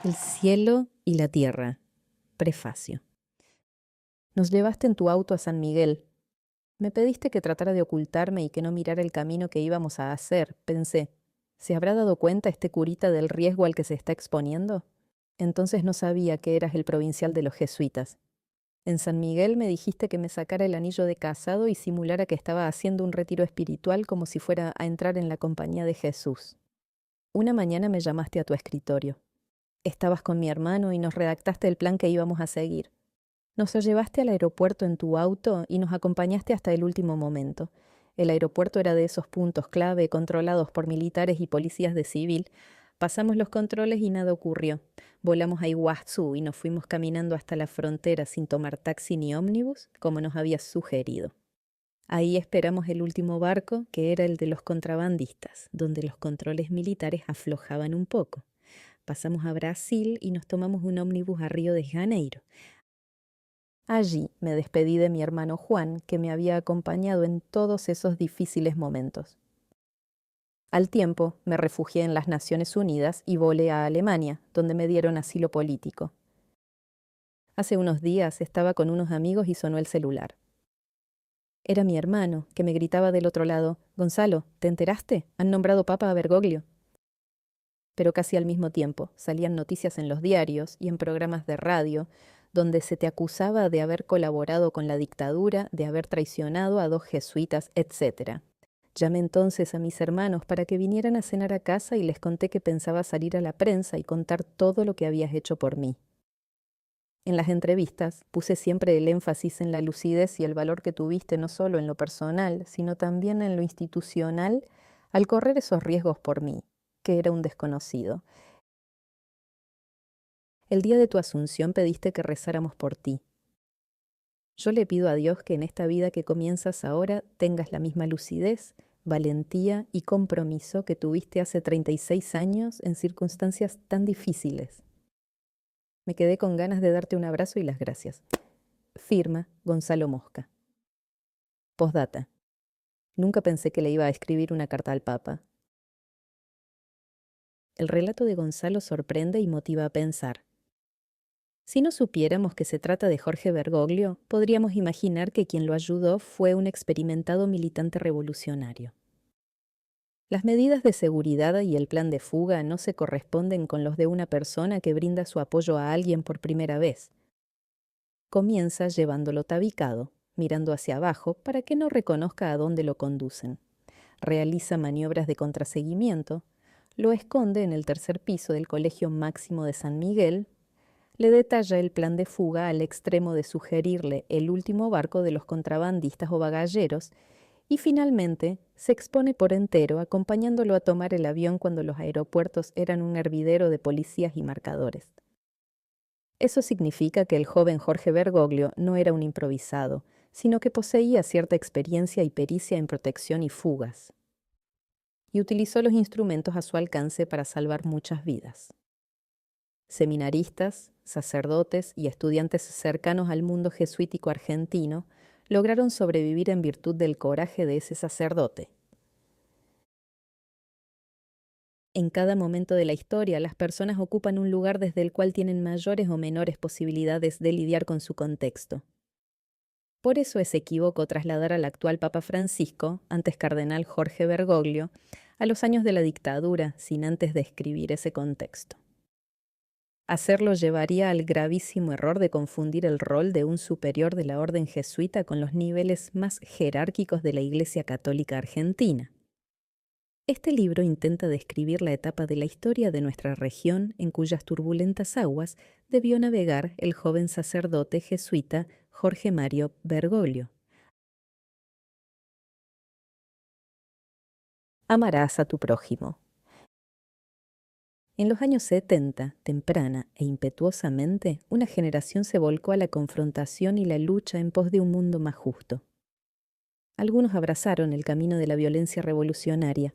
El cielo y la tierra. Prefacio. Nos llevaste en tu auto a San Miguel. Me pediste que tratara de ocultarme y que no mirara el camino que íbamos a hacer. Pensé, ¿se habrá dado cuenta este curita del riesgo al que se está exponiendo? Entonces no sabía que eras el provincial de los jesuitas. En San Miguel me dijiste que me sacara el anillo de casado y simulara que estaba haciendo un retiro espiritual como si fuera a entrar en la compañía de Jesús. Una mañana me llamaste a tu escritorio. Estabas con mi hermano y nos redactaste el plan que íbamos a seguir. Nos llevaste al aeropuerto en tu auto y nos acompañaste hasta el último momento. El aeropuerto era de esos puntos clave controlados por militares y policías de civil. Pasamos los controles y nada ocurrió. Volamos a Iguazú y nos fuimos caminando hasta la frontera sin tomar taxi ni ómnibus, como nos habías sugerido. Ahí esperamos el último barco, que era el de los contrabandistas, donde los controles militares aflojaban un poco. Pasamos a Brasil y nos tomamos un ómnibus a Río de Janeiro. Allí me despedí de mi hermano Juan, que me había acompañado en todos esos difíciles momentos. Al tiempo me refugié en las Naciones Unidas y volé a Alemania, donde me dieron asilo político. Hace unos días estaba con unos amigos y sonó el celular. Era mi hermano, que me gritaba del otro lado: «Gonzalo, ¿te enteraste? Han nombrado papa a Bergoglio». Pero casi al mismo tiempo salían noticias en los diarios y en programas de radio, donde se te acusaba de haber colaborado con la dictadura, de haber traicionado a 2 jesuitas, etc. Llamé entonces a mis hermanos para que vinieran a cenar a casa y les conté que pensaba salir a la prensa y contar todo lo que habías hecho por mí. En las entrevistas puse siempre el énfasis en la lucidez y el valor que tuviste no solo en lo personal, sino también en lo institucional al correr esos riesgos por mí, que era un desconocido. El día de tu asunción pediste que rezáramos por ti. Yo le pido a Dios que en esta vida que comienzas ahora tengas la misma lucidez, valentía y compromiso que tuviste hace 36 años en circunstancias tan difíciles. Me quedé con ganas de darte un abrazo y las gracias. Firma Gonzalo Mosca. Postdata. Nunca pensé que le iba a escribir una carta al Papa. El relato de Gonzalo sorprende y motiva a pensar. Si no supiéramos que se trata de Jorge Bergoglio, podríamos imaginar que quien lo ayudó fue un experimentado militante revolucionario. Las medidas de seguridad y el plan de fuga no se corresponden con los de una persona que brinda su apoyo a alguien por primera vez. Comienza llevándolo tabicado, mirando hacia abajo para que no reconozca a dónde lo conducen. Realiza maniobras de contraseguimiento, lo esconde en el tercer piso del Colegio Máximo de San Miguel, le detalla el plan de fuga al extremo de sugerirle el último barco de los contrabandistas o bagalleros y finalmente se expone por entero acompañándolo a tomar el avión cuando los aeropuertos eran un hervidero de policías y marcadores. Eso significa que el joven Jorge Bergoglio no era un improvisado, sino que poseía cierta experiencia y pericia en protección y fugas, y utilizó los instrumentos a su alcance para salvar muchas vidas. Seminaristas, sacerdotes y estudiantes cercanos al mundo jesuítico argentino lograron sobrevivir en virtud del coraje de ese sacerdote. En cada momento de la historia, las personas ocupan un lugar desde el cual tienen mayores o menores posibilidades de lidiar con su contexto. Por eso es equívoco trasladar al actual Papa Francisco, antes cardenal Jorge Bergoglio, a los años de la dictadura, sin antes describir ese contexto. Hacerlo llevaría al gravísimo error de confundir el rol de un superior de la orden jesuita con los niveles más jerárquicos de la Iglesia Católica Argentina. Este libro intenta describir la etapa de la historia de nuestra región en cuyas turbulentas aguas debió navegar el joven sacerdote jesuita Jorge Mario Bergoglio. Amarás a tu prójimo. En los años 70, temprana e impetuosamente, una generación se volcó a la confrontación y la lucha en pos de un mundo más justo. Algunos abrazaron el camino de la violencia revolucionaria.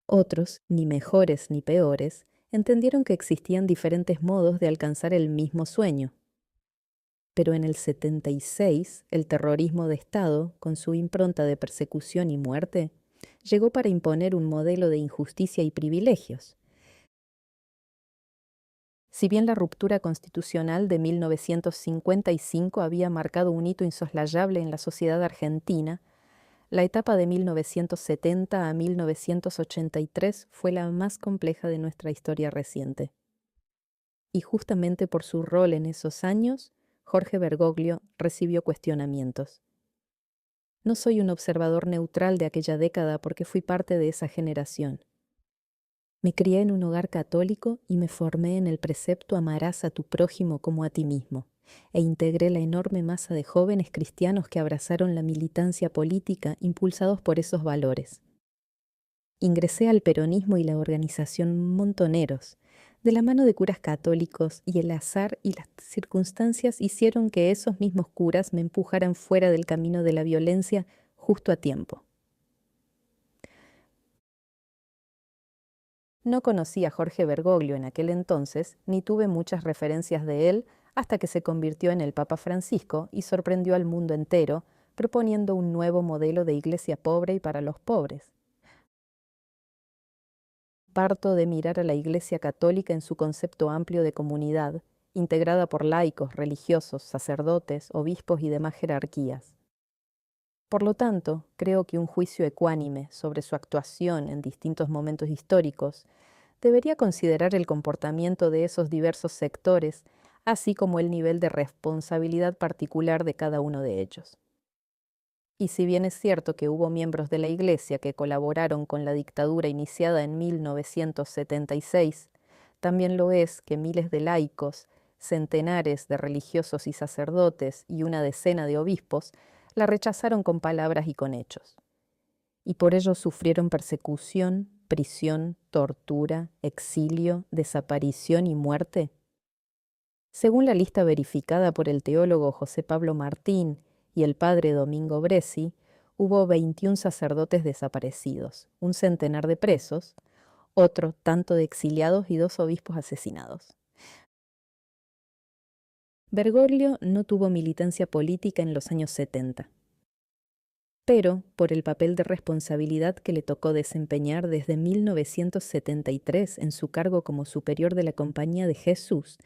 Otros, ni mejores ni peores, entendieron que existían diferentes modos de alcanzar el mismo sueño. Pero en el 76, el terrorismo de Estado, con su impronta de persecución y muerte, llegó para imponer un modelo de injusticia y privilegios. Si bien la ruptura constitucional de 1955 había marcado un hito insoslayable en la sociedad argentina, la etapa de 1970 a 1983 fue la más compleja de nuestra historia reciente. Y justamente por su rol en esos años, Jorge Bergoglio recibió cuestionamientos. No soy un observador neutral de aquella década porque fui parte de esa generación. Me crié en un hogar católico y me formé en el precepto amarás a tu prójimo como a ti mismo, e integré la enorme masa de jóvenes cristianos que abrazaron la militancia política impulsados por esos valores. Ingresé al peronismo y la organización Montoneros, de la mano de curas católicos, y el azar y las circunstancias hicieron que esos mismos curas me empujaran fuera del camino de la violencia justo a tiempo. No conocí a Jorge Bergoglio en aquel entonces, ni tuve muchas referencias de él hasta que se convirtió en el Papa Francisco y sorprendió al mundo entero, proponiendo un nuevo modelo de iglesia pobre y para los pobres. Parto de mirar a la Iglesia Católica en su concepto amplio de comunidad, integrada por laicos, religiosos, sacerdotes, obispos y demás jerarquías. Por lo tanto, creo que un juicio ecuánime sobre su actuación en distintos momentos históricos debería considerar el comportamiento de esos diversos sectores, así como el nivel de responsabilidad particular de cada uno de ellos. Y si bien es cierto que hubo miembros de la Iglesia que colaboraron con la dictadura iniciada en 1976, también lo es que miles de laicos, centenares de religiosos y sacerdotes y una decena de obispos la rechazaron con palabras y con hechos. Y por ello sufrieron persecución, prisión, tortura, exilio, desaparición y muerte. Según la lista verificada por el teólogo José Pablo Martín y el padre Domingo Bresci, hubo 21 sacerdotes desaparecidos, un centenar de presos, otro tanto de exiliados y 2 obispos asesinados. Bergoglio no tuvo militancia política en los años 70. Pero por el papel de responsabilidad que le tocó desempeñar desde 1973 en su cargo como superior de la Compañía de Jesús,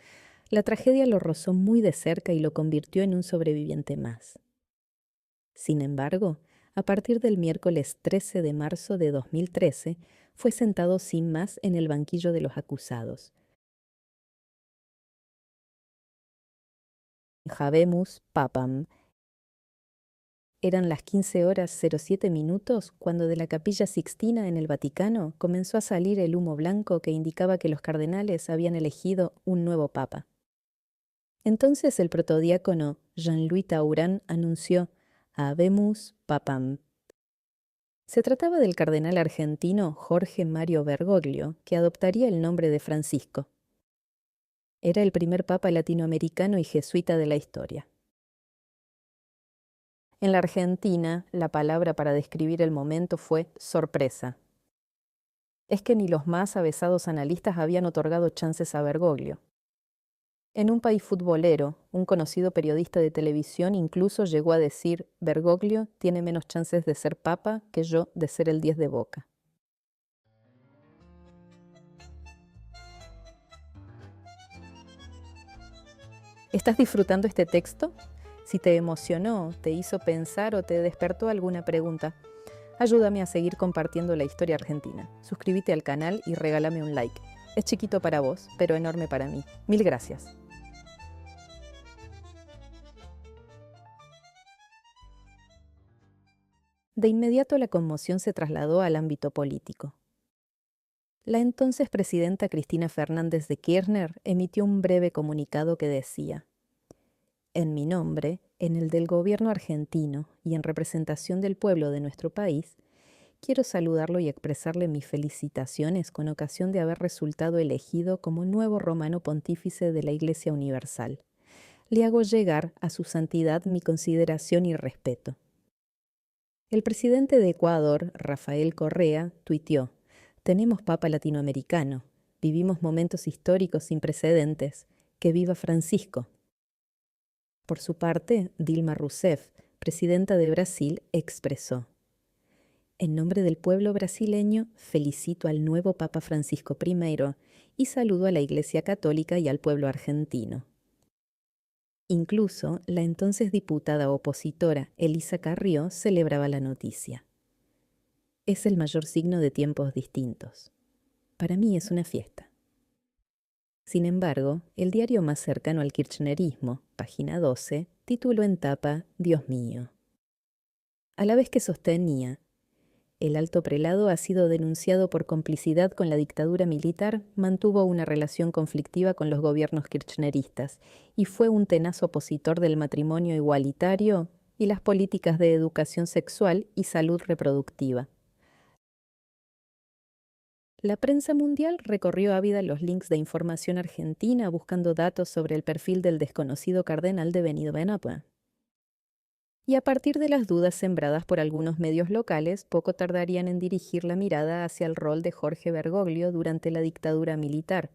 la tragedia lo rozó muy de cerca y lo convirtió en un sobreviviente más. Sin embargo, a partir del miércoles 13 de marzo de 2013, fue sentado sin más en el banquillo de los acusados. Habemus Papam. Eran las 15:07 cuando de la Capilla Sixtina en el Vaticano comenzó a salir el humo blanco que indicaba que los cardenales habían elegido un nuevo papa. Entonces el protodiácono Jean-Louis Tauran anunció Habemus Papam. Se trataba del cardenal argentino Jorge Mario Bergoglio, que adoptaría el nombre de Francisco. Era el primer papa latinoamericano y jesuita de la historia. En la Argentina, la palabra para describir el momento fue sorpresa. Es que ni los más avesados analistas habían otorgado chances a Bergoglio. En un país futbolero, un conocido periodista de televisión incluso llegó a decir: Bergoglio tiene menos chances de ser papa que yo de ser el 10 de Boca. ¿Estás disfrutando este texto? Si te emocionó, te hizo pensar o te despertó alguna pregunta, ayúdame a seguir compartiendo la historia argentina. Suscríbete al canal y regálame un like. Es chiquito para vos, pero enorme para mí. Mil gracias. De inmediato la conmoción se trasladó al ámbito político. La entonces presidenta Cristina Fernández de Kirchner emitió un breve comunicado que decía: en mi nombre, en el del gobierno argentino y en representación del pueblo de nuestro país, quiero saludarlo y expresarle mis felicitaciones con ocasión de haber resultado elegido como nuevo romano pontífice de la Iglesia Universal. Le hago llegar a su santidad mi consideración y respeto. El presidente de Ecuador, Rafael Correa, tuiteó: tenemos papa latinoamericano, vivimos momentos históricos sin precedentes, que viva Francisco. Por su parte, Dilma Rousseff, presidenta de Brasil, expresó: En nombre del pueblo brasileño, felicito al nuevo Papa Francisco I y saludo a la Iglesia Católica y al pueblo argentino. Incluso la entonces diputada opositora Elisa Carrió celebraba la noticia. Es el mayor signo de tiempos distintos. Para mí es una fiesta. Sin embargo, el diario más cercano al kirchnerismo, página 12, tituló en tapa «Dios mío». A la vez que sostenía: el alto prelado ha sido denunciado por complicidad con la dictadura militar, mantuvo una relación conflictiva con los gobiernos kirchneristas y fue un tenaz opositor del matrimonio igualitario y las políticas de educación sexual y salud reproductiva. La prensa mundial recorrió ávida los links de información argentina buscando datos sobre el perfil del desconocido cardenal devenido Papa. Y a partir de las dudas sembradas por algunos medios locales, poco tardarían en dirigir la mirada hacia el rol de Jorge Bergoglio durante la dictadura militar.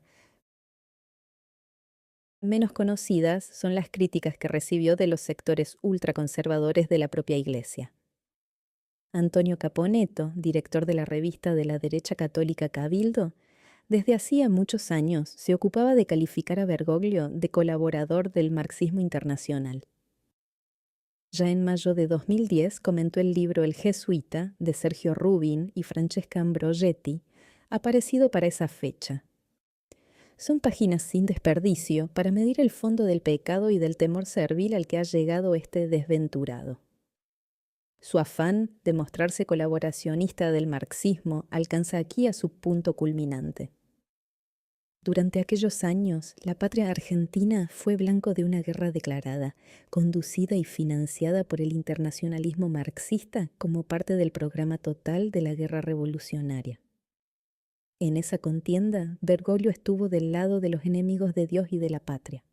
Menos conocidas son las críticas que recibió de los sectores ultraconservadores de la propia Iglesia. Antonio Caponeto, director de la revista de la derecha católica Cabildo, desde hacía muchos años se ocupaba de calificar a Bergoglio de colaborador del marxismo internacional. Ya en mayo de 2010 comentó el libro El Jesuita, de Sergio Rubin y Francesca Ambrogetti, aparecido para esa fecha. Son páginas sin desperdicio para medir el fondo del pecado y del temor servil al que ha llegado este desventurado. Su afán de mostrarse colaboracionista del marxismo alcanza aquí a su punto culminante. Durante aquellos años, la patria argentina fue blanco de una guerra declarada, conducida y financiada por el internacionalismo marxista como parte del programa total de la guerra revolucionaria. En esa contienda, Bergoglio estuvo del lado de los enemigos de Dios y de la patria.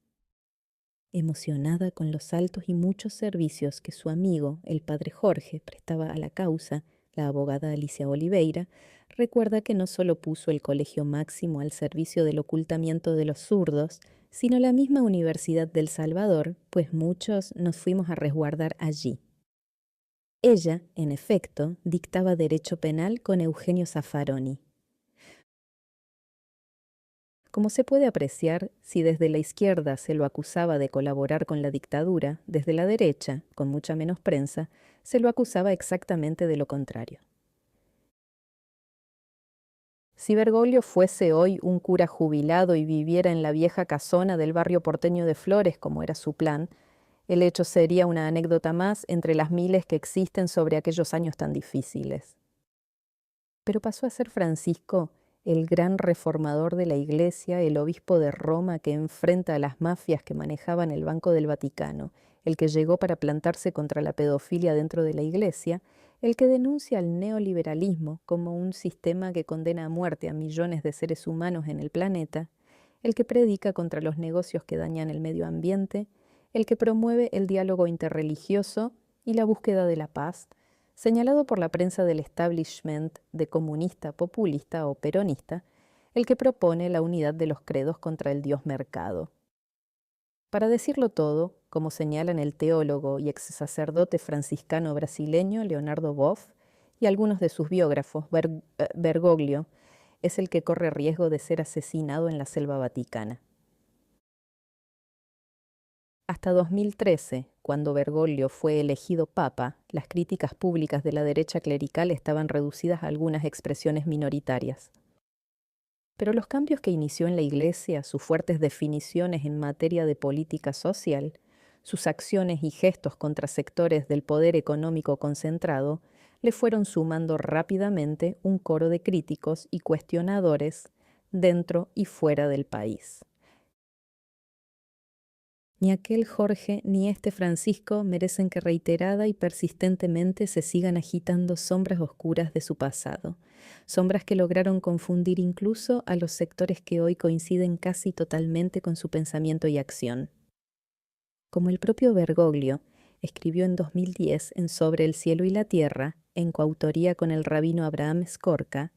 Emocionada con los altos y muchos servicios que su amigo, el padre Jorge, prestaba a la causa, la abogada Alicia Oliveira recuerda que no solo puso el Colegio Máximo al servicio del ocultamiento de los zurdos, sino la misma Universidad del Salvador, pues muchos nos fuimos a resguardar allí. Ella, en efecto, dictaba derecho penal con Eugenio Zaffaroni. Como se puede apreciar, si desde la izquierda se lo acusaba de colaborar con la dictadura, desde la derecha, con mucha menos prensa, se lo acusaba exactamente de lo contrario. Si Bergoglio fuese hoy un cura jubilado y viviera en la vieja casona del barrio porteño de Flores, como era su plan, el hecho sería una anécdota más entre las miles que existen sobre aquellos años tan difíciles. Pero pasó a ser Francisco, el gran reformador de la Iglesia, el obispo de Roma que enfrenta a las mafias que manejaban el Banco del Vaticano, el que llegó para plantarse contra la pedofilia dentro de la Iglesia, el que denuncia al neoliberalismo como un sistema que condena a muerte a millones de seres humanos en el planeta, el que predica contra los negocios que dañan el medio ambiente, el que promueve el diálogo interreligioso y la búsqueda de la paz, señalado por la prensa del establishment de comunista, populista o peronista, el que propone la unidad de los credos contra el dios mercado. Para decirlo todo, como señalan el teólogo y ex sacerdote franciscano brasileño Leonardo Boff y algunos de sus biógrafos, Bergoglio es el que corre riesgo de ser asesinado en la selva vaticana. Hasta 2013, cuando Bergoglio fue elegido papa, las críticas públicas de la derecha clerical estaban reducidas a algunas expresiones minoritarias. Pero los cambios que inició en la Iglesia, sus fuertes definiciones en materia de política social, sus acciones y gestos contra sectores del poder económico concentrado, le fueron sumando rápidamente un coro de críticos y cuestionadores dentro y fuera del país. Ni aquel Jorge ni este Francisco merecen que reiterada y persistentemente se sigan agitando sombras oscuras de su pasado, sombras que lograron confundir incluso a los sectores que hoy coinciden casi totalmente con su pensamiento y acción. Como el propio Bergoglio escribió en 2010 en Sobre el cielo y la tierra, en coautoría con el rabino Abraham Skorka,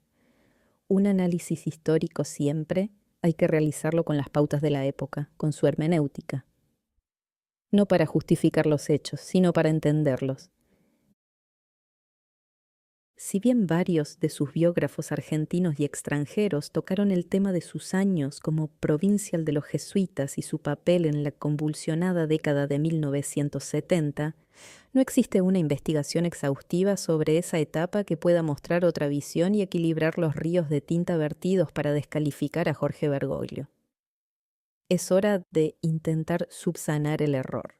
un análisis histórico siempre hay que realizarlo con las pautas de la época, con su hermenéutica. No para justificar los hechos, sino para entenderlos. Si bien varios de sus biógrafos argentinos y extranjeros tocaron el tema de sus años como provincial de los jesuitas y su papel en la convulsionada década de 1970, no existe una investigación exhaustiva sobre esa etapa que pueda mostrar otra visión y equilibrar los ríos de tinta vertidos para descalificar a Jorge Bergoglio. Es hora de intentar subsanar el error.